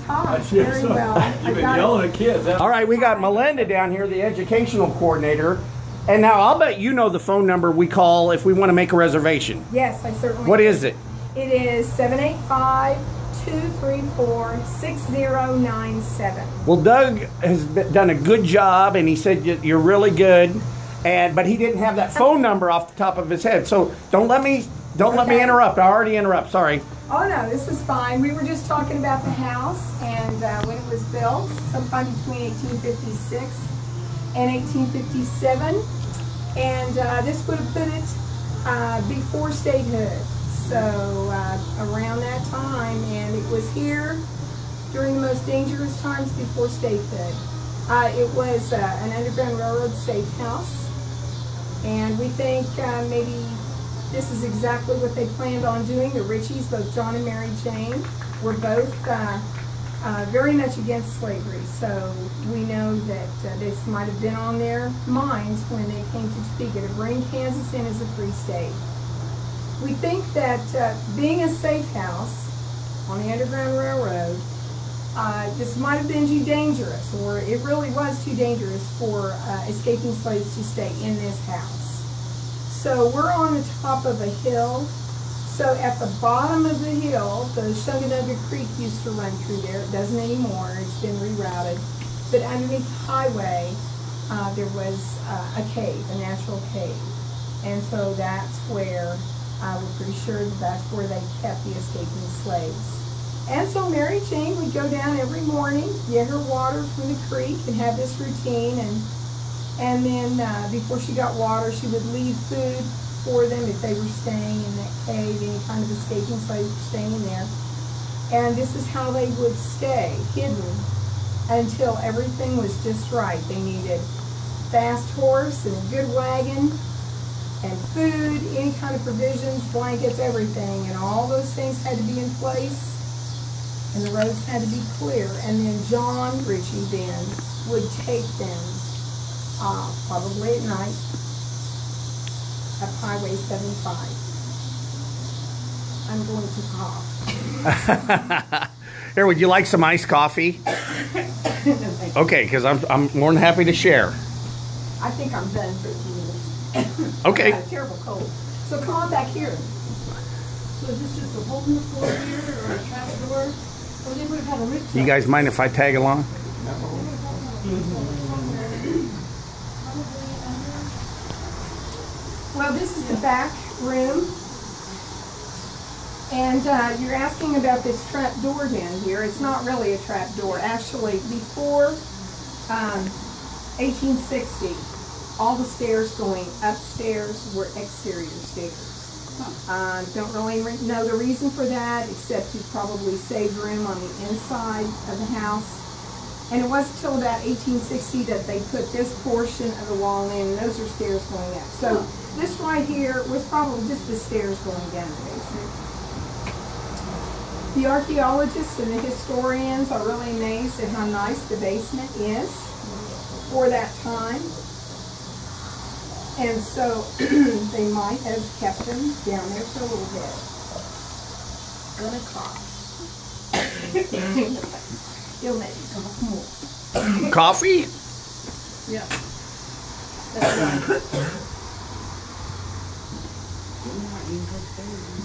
talk very well. You've been yelling at kids. All right, we got Melinda down here, the educational coordinator. And now I'll bet you know the phone number we call if we want to make a reservation. Yes, I certainly What do. is it? It is 785-234-6097. Well, Doug has done a good job, and he said you're really good, but he didn't have that phone number off the top of his head. So don't let me interrupt. I already interrupt. Sorry. Oh no, this is fine. We were just talking about the house and when it was built, sometime between 1856 and 1857, and this would have put it before statehood. So around that time, and it was here during the most dangerous times before statehood. It was an Underground Railroad safe house, and we think maybe this is exactly what they planned on doing. The Richies, both John and Mary Jane, were both very much against slavery. So we know that this might have been on their minds when they came to Topeka to bring Kansas in as a free state. We think that being a safe house on the Underground Railroad, this might have been too dangerous, or it really was too dangerous for escaping slaves to stay in this house. So we're on the top of a hill. So at the bottom of the hill, the Shunganugga Creek used to run through there. It doesn't anymore. It's been rerouted. But underneath the highway, there was a cave, a natural cave. And so that's where, we're pretty sure that's where they kept the escaping slaves. And so Mary Jane would go down every morning, get her water from the creek, and have this routine. And then before she got water, she would leave food for them if they were staying in that cave, any kind of escaping slaves were staying there. And this is how they would stay, hidden, until everything was just right. They needed fast horse and a good wagon, and food, any kind of provisions, blankets, everything. And all those things had to be in place, and the roads had to be clear. And then John Ritchie then would take them probably at night, up Highway 75. I'm going to cough. Here, would you like some iced coffee? Okay, because I'm more than happy to share. I think I'm done for a few minutes. Okay. I got a terrible cold. So come on back here. So is this just a hole in the floor here, or a trap door? Or they would have had a rip. You guys mind if I tag along? Well, this is the back room, and you're asking about this trap door down here. It's not really a trap door. Actually, before 1860, all the stairs going upstairs were exterior stairs. Don't really know the reason for that, except to probably save room on the inside of the house. And it wasn't until about 1860 that they put this portion of the wall in, and those are stairs going up. So this right here was probably just the stairs going down the basement. The archaeologists and the historians are really amazed at how nice the basement is for that time. And so they might have kept them down there for a little bit. I'm gonna cough. You'll make me cough more. Coffee? Yeah. That's right.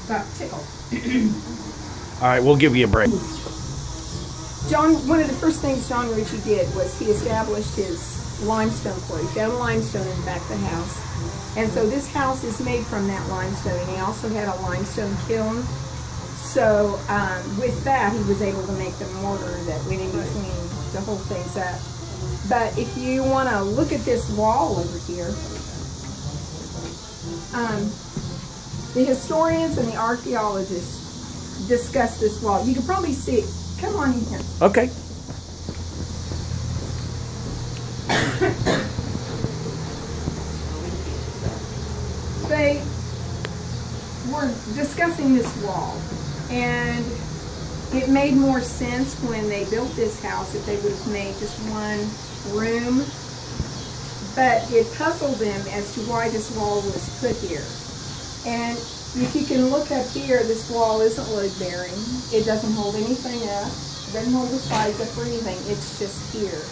Got tickled. All right, we'll give you a break. One of the first things John Ritchie did was he established his limestone quarry. He found limestone in the back of the house. And so this house is made from that limestone. And he also had a limestone kiln. So with that, he was able to make the mortar that went in between to hold things up. But if you want to look at this wall over here, the historians and the archaeologists discuss this wall. You can probably see it. Come on in here. Okay. They were discussing this wall, and it made more sense when they built this house if they would have made just one room, but it puzzled them as to why this wall was put here. And if you can look up here, this wall isn't load bearing. It doesn't hold anything up. doesn't hold the sides up or anything, it's just here.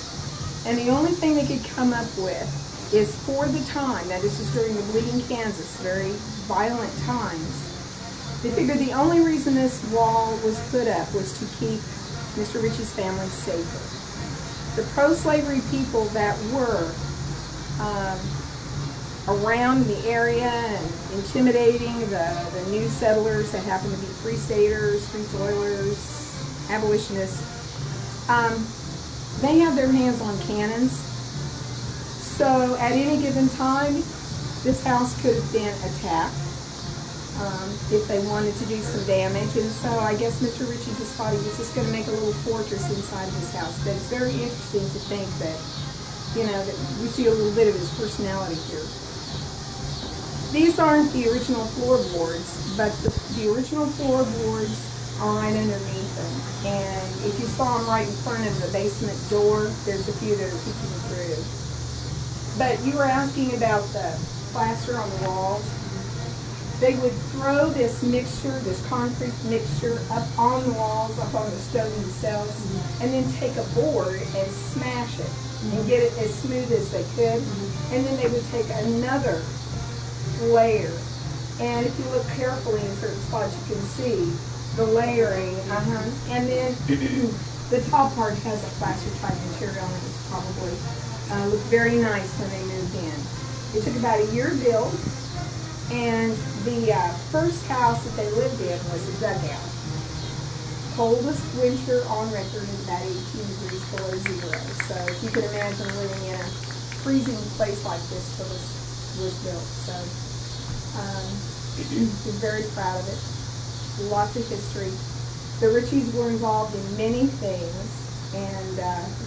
And the only thing they could come up with is for the time, now this is during the Bleeding Kansas, very violent times, they figured the only reason this wall was put up was to keep Mr. Ritchie's family safer. The pro-slavery people that were around the area and intimidating the new settlers that happened to be free staters, free soilers, abolitionists, they have their hands on cannons. So at any given time, this house could have been attacked if they wanted to do some damage. And so I guess Mr. Ritchie just thought he was just going to make a little fortress inside of his house. But it's very interesting to think that, you know, that we see a little bit of his personality here. These aren't the original floorboards, but the original floorboards are right underneath them. And if you saw them right in front of the basement door, there's a few that are peeking through. But you were asking about the plaster on the walls. They would throw this mixture, this concrete mixture, up on the walls, up on the stone themselves, and then take a board and smash it and get it as smooth as they could. And then they would take another layer. And if you look carefully in certain spots, you can see the layering. And then the top part has a plaster type material, and it was probably looked very nice when they moved in. It took about a year to build. And the first house that they lived in was a dugout. Coldest winter on record is about 18 degrees below zero. So if you can imagine living in a freezing place like this till this was built. So we're very proud of it. Lots of history. The Ritchies were involved in many things, and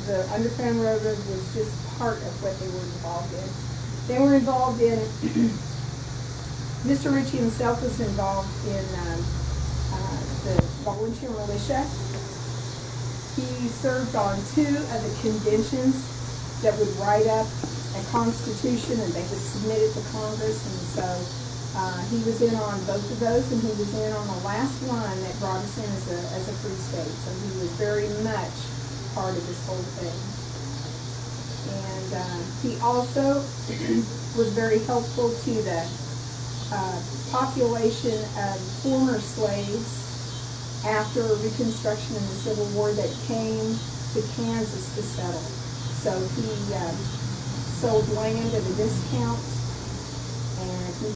the Underground Railroad was just part of what they were involved in. They were involved in Mr. Ritchie himself was involved in the volunteer militia. He served on 2 of the conventions that would write up a constitution, and they would submit it to Congress. And so he was in on both of those, and he was in on the last one that brought us in as a free state. So he was very much part of this whole thing. And he also was very helpful to the population of former slaves after Reconstruction and the Civil War that came to Kansas to settle. So he sold land at a discount, and he